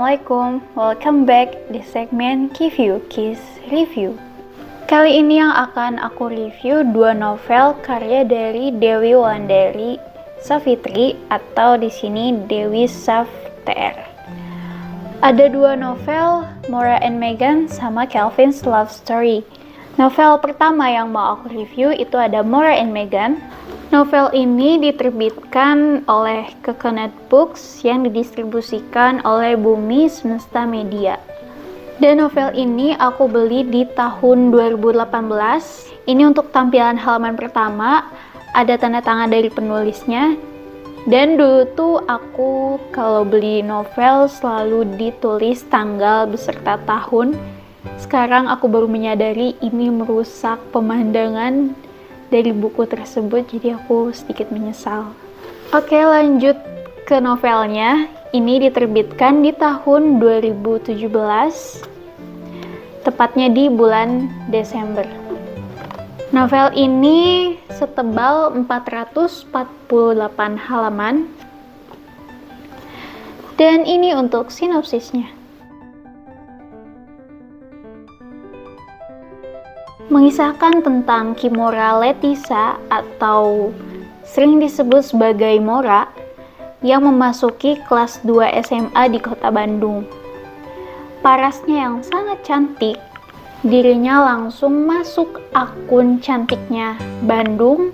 Assalamualaikum, welcome back di segmen Kiss Review. Kali ini yang akan aku review dua novel karya dari Dewi Wulandari Savitri atau di sini Dewi Sav TR. Ada dua novel, Maura and Megan sama Calvin's Love Story. Novel pertama yang mau aku review itu ada Maura and Megan. Novel ini diterbitkan oleh Coconut Books yang didistribusikan oleh Bumi Semesta Media. Dan novel ini aku beli di tahun 2018. Ini untuk tampilan halaman pertama, ada tanda tangan dari penulisnya. Dan dulu tuh aku kalau beli novel selalu ditulis tanggal beserta tahun. Sekarang aku baru menyadari ini merusak pemandangan dari buku tersebut, jadi aku sedikit menyesal. Oke, lanjut ke novelnya. Ini diterbitkan di tahun 2017, tepatnya di bulan Desember. Novel ini setebal 448 halaman. Dan ini untuk sinopsisnya. Mengisahkan tentang Kimora Letisa atau sering disebut sebagai Mora yang memasuki kelas 2 SMA di kota Bandung. Parasnya yang sangat cantik, dirinya langsung masuk akun cantiknya Bandung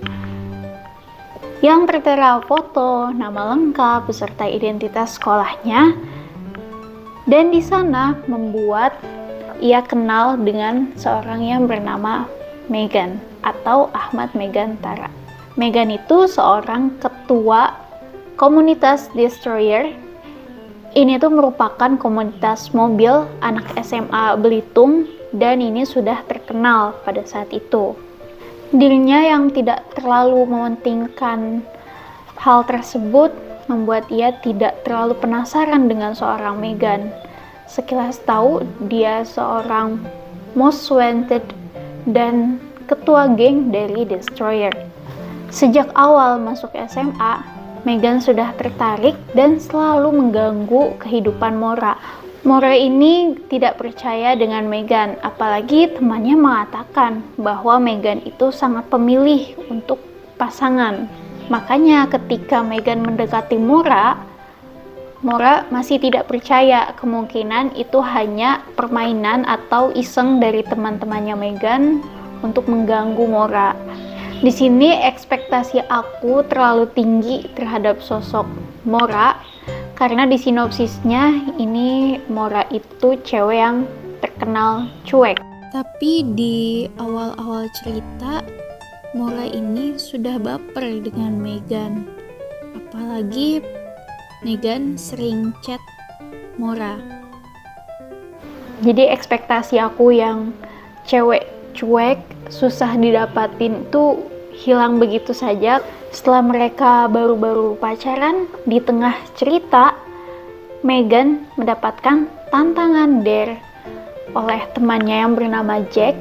yang tertera foto, nama lengkap, beserta identitas sekolahnya, dan di sana membuat ia kenal dengan seorang yang bernama Megan atau Ahmad Megantara. Megan itu seorang ketua komunitas Destroyer. Ini tuh merupakan komunitas mobil anak SMA Belitung dan ini sudah terkenal pada saat itu. Dirinya yang tidak terlalu mementingkan hal tersebut membuat ia tidak terlalu penasaran dengan seorang Megan. Sekilas tahu, dia seorang most wanted dan ketua geng dari Destroyer. Sejak awal masuk SMA, Megan sudah tertarik dan selalu mengganggu kehidupan Maura. Maura ini tidak percaya dengan Megan, apalagi temannya mengatakan bahwa Megan itu sangat pemilih untuk pasangan. Makanya ketika Megan mendekati Maura masih tidak percaya, kemungkinan itu hanya permainan atau iseng dari teman-temannya Megan untuk mengganggu Maura. Di sini ekspektasi aku terlalu tinggi terhadap sosok Maura karena di sinopsisnya ini Maura itu cewek yang terkenal cuek. Tapi di awal-awal cerita Maura ini sudah baper dengan Megan. Apalagi Megan sering chat Maura. Jadi ekspektasi aku yang cewek cuek, susah didapatin itu hilang begitu saja. Setelah mereka baru-baru pacaran, di tengah cerita Megan mendapatkan tantangan dare oleh temannya yang bernama Jack.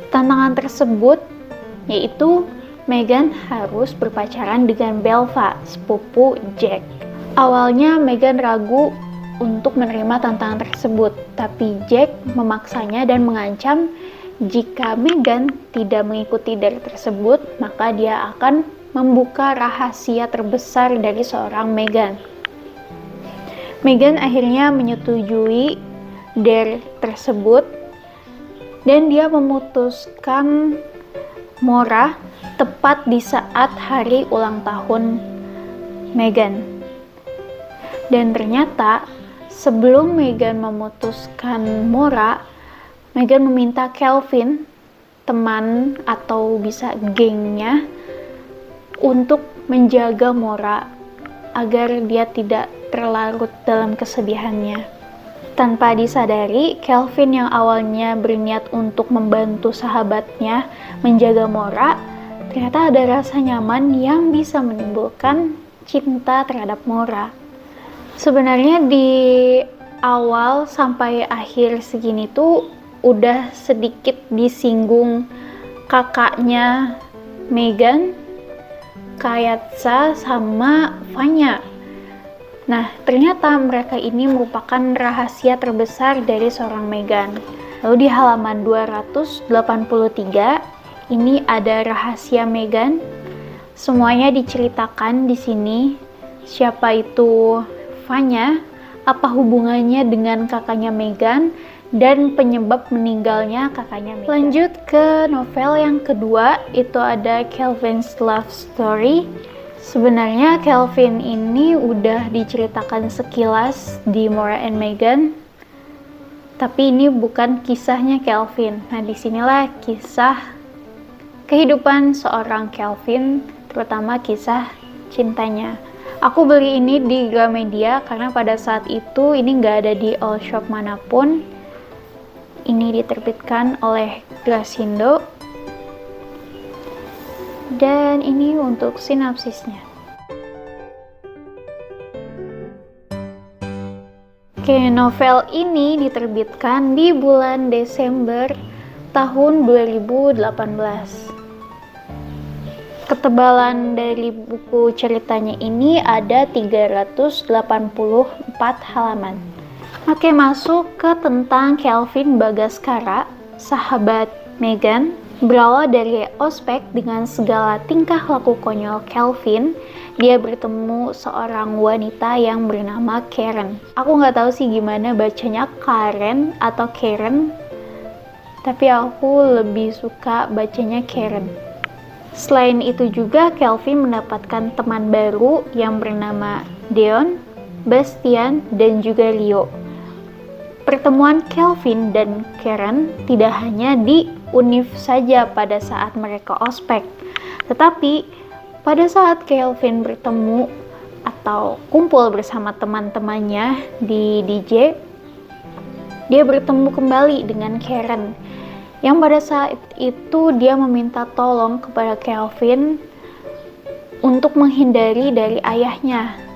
Tantangan tersebut yaitu Megan harus berpacaran dengan Belva, sepupu Jack. Awalnya Megan ragu untuk menerima tantangan tersebut, tapi Jack memaksanya dan mengancam jika Megan tidak mengikuti dare tersebut, maka dia akan membuka rahasia terbesar dari seorang Megan. Megan akhirnya menyetujui dare tersebut dan dia memutuskan Maura tepat di saat hari ulang tahun Megan. Dan ternyata sebelum Megan memutuskan Maura, Megan meminta Calvin, teman atau bisa gengnya, untuk menjaga Maura agar dia tidak terlarut dalam kesedihannya. Tanpa disadari, Calvin yang awalnya berniat untuk membantu sahabatnya menjaga Maura, ternyata ada rasa nyaman yang bisa menimbulkan cinta terhadap Maura. Sebenarnya di awal sampai akhir segini tuh udah sedikit disinggung kakaknya Megan, Kayatsa, sama Vanya. Nah, ternyata mereka ini merupakan rahasia terbesar dari seorang Meghan. Lalu di halaman 283, ini ada rahasia Meghan. Semuanya diceritakan di sini. Siapa itu Vanya, apa hubungannya dengan kakaknya Meghan, dan penyebab meninggalnya kakaknya Meghan. Lanjut ke novel yang kedua, itu ada Calvin's Love Story. Sebenarnya Calvin ini udah diceritakan sekilas di Maura and Meghan, tapi ini bukan kisahnya Calvin. Nah, disinilah kisah kehidupan seorang Calvin, terutama kisah cintanya. Aku beli ini di Gramedia karena pada saat itu ini nggak ada di all shop manapun. Ini diterbitkan oleh Grasindo. Dan ini untuk sinopsisnya. Oke, novel ini diterbitkan di bulan Desember tahun 2018. Ketebalan dari buku ceritanya ini ada 384 halaman. Oke, masuk ke tentang Calvin Bagaskara, sahabat Meghan. Berawal dari ospek dengan segala tingkah laku konyol Calvin, dia bertemu seorang wanita yang bernama Karen. Aku nggak tahu sih gimana bacanya, Karen atau Karen, tapi aku lebih suka bacanya Karen. Selain itu juga Calvin mendapatkan teman baru yang bernama Deon, Bastian, dan juga Leo. Pertemuan Calvin dan Karen tidak hanya di Univ saja pada saat mereka ospek, tetapi pada saat Calvin bertemu atau kumpul bersama teman-temannya di DJ, dia bertemu kembali dengan Karen, yang pada saat itu dia meminta tolong kepada Calvin untuk menghindari dari ayahnya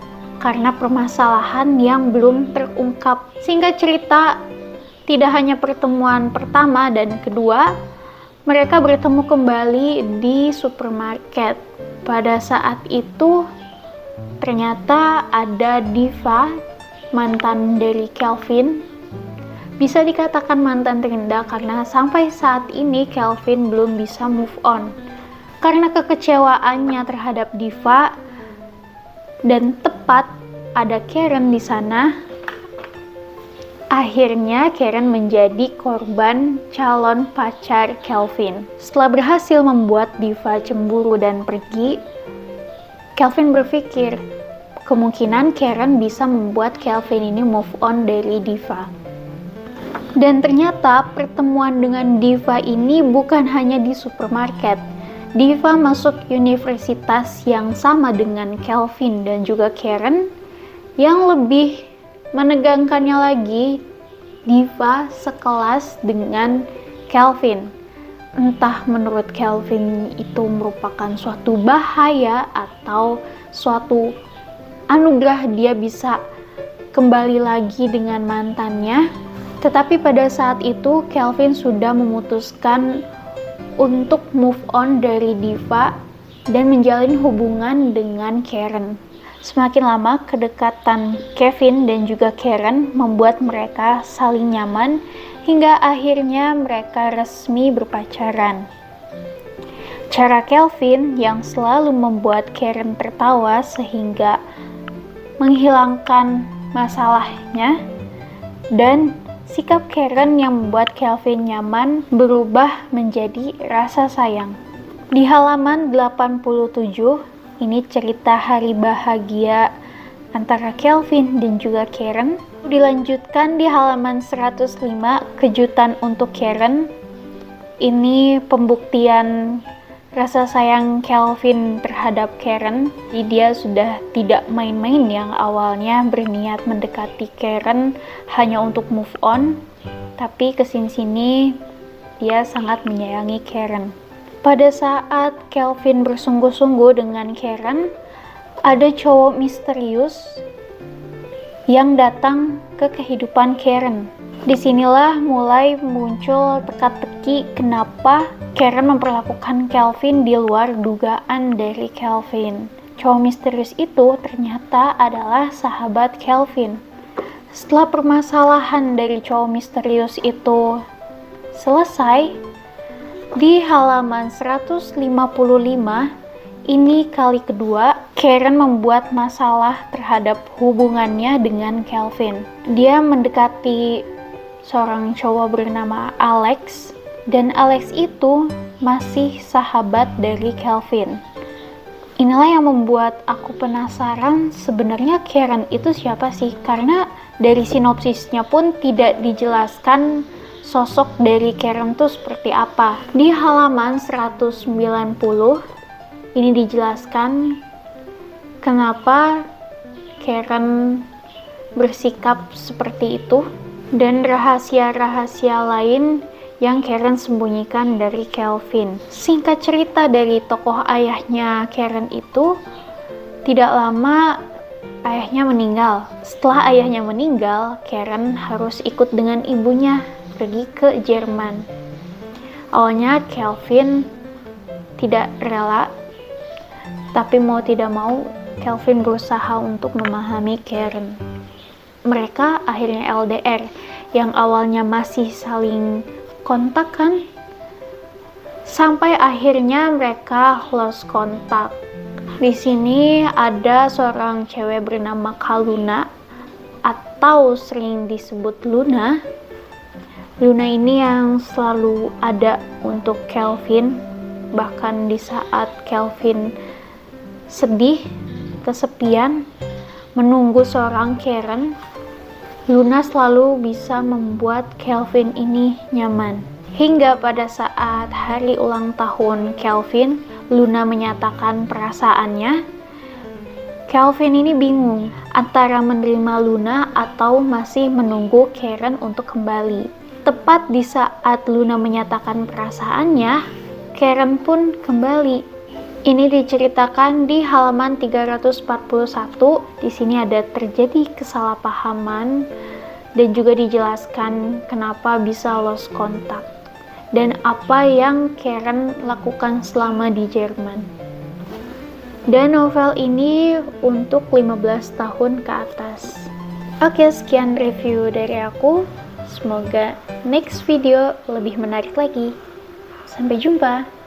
karena permasalahan yang belum terungkap. Singkat cerita, tidak hanya pertemuan pertama dan kedua, mereka bertemu kembali di supermarket. Pada saat itu, ternyata ada Diva, mantan dari Calvin. Bisa dikatakan mantan terindah karena sampai saat ini Calvin belum bisa move on. Karena kekecewaannya terhadap Diva, dan tepat ada Karen di sana, akhirnya Karen menjadi korban calon pacar Calvin. Setelah berhasil membuat Diva cemburu dan pergi, Calvin berpikir kemungkinan Karen bisa membuat Calvin ini move on dari Diva. Dan ternyata pertemuan dengan Diva ini bukan hanya di supermarket. Diva masuk universitas yang sama dengan Calvin dan juga Karen. Yang lebih menegangkannya lagi, Diva sekelas dengan Calvin. Entah menurut Calvin itu merupakan suatu bahaya atau suatu anugerah dia bisa kembali lagi dengan mantannya. Tetapi pada saat itu Calvin sudah memutuskan untuk move on dari Diva dan menjalin hubungan dengan Karen. Semakin lama, kedekatan Kevin dan juga Karen membuat mereka saling nyaman hingga akhirnya mereka resmi berpacaran. Cara Calvin yang selalu membuat Karen tertawa sehingga menghilangkan masalahnya, dan sikap Karen yang membuat Calvin nyaman berubah menjadi rasa sayang. Di halaman 87, ini cerita hari bahagia antara Calvin dan juga Karen. Dilanjutkan di halaman 105, kejutan untuk Karen. Ini pembuktian rasa sayang Calvin terhadap Karen. Jadi dia sudah tidak main-main yang awalnya berniat mendekati Karen hanya untuk move on, tapi kesini-sini dia sangat menyayangi Karen. Pada saat Calvin bersungguh-sungguh dengan Karen, ada cowok misterius yang datang ke kehidupan Karen. Disinilah mulai muncul teka-teki kenapa Karen memperlakukan Calvin di luar dugaan dari Calvin. cowok misterius itu ternyata adalah sahabat Kelvin. Setelah permasalahan dari cowok misterius itu selesai, di halaman 155, ini kali kedua Karen membuat masalah terhadap hubungannya dengan Kelvin. Dia mendekati seorang cowok bernama Alex, dan Alex itu masih sahabat dari Kelvin. Inilah yang membuat aku penasaran sebenarnya Karen itu siapa sih? Karena dari sinopsisnya pun tidak dijelaskan sosok dari Karen itu seperti apa. Di halaman 190 ini dijelaskan kenapa Karen bersikap seperti itu dan rahasia-rahasia lain yang Karen sembunyikan dari Kelvin. Singkat cerita, dari tokoh ayahnya Karen itu, tidak lama ayahnya meninggal. Setelah ayahnya meninggal, Karen harus ikut dengan ibunya pergi ke Jerman. Awalnya Kelvin tidak rela, tapi mau tidak mau Kelvin berusaha untuk memahami Karen. Mereka akhirnya LDR, yang awalnya masih saling kontak kan, sampai akhirnya mereka lost kontak. Di sini ada seorang cewek bernama Kaluna atau sering disebut Luna. Luna ini yang selalu ada untuk Kelvin, bahkan di saat Kelvin sedih, kesepian, menunggu seorang Karen, Luna selalu bisa membuat Kelvin ini nyaman. Hingga pada saat hari ulang tahun Kelvin, Luna menyatakan perasaannya. Kelvin ini bingung antara menerima Luna atau masih menunggu Karen untuk kembali. Tepat di saat Luna menyatakan perasaannya, Karen pun kembali. Ini diceritakan di halaman 341. Di sini ada terjadi kesalahpahaman dan juga dijelaskan kenapa bisa lost kontak dan apa yang Karen lakukan selama di Jerman. Dan novel ini untuk 15 tahun ke atas. Oke, sekian review dari aku. Semoga next video lebih menarik lagi. Sampai jumpa.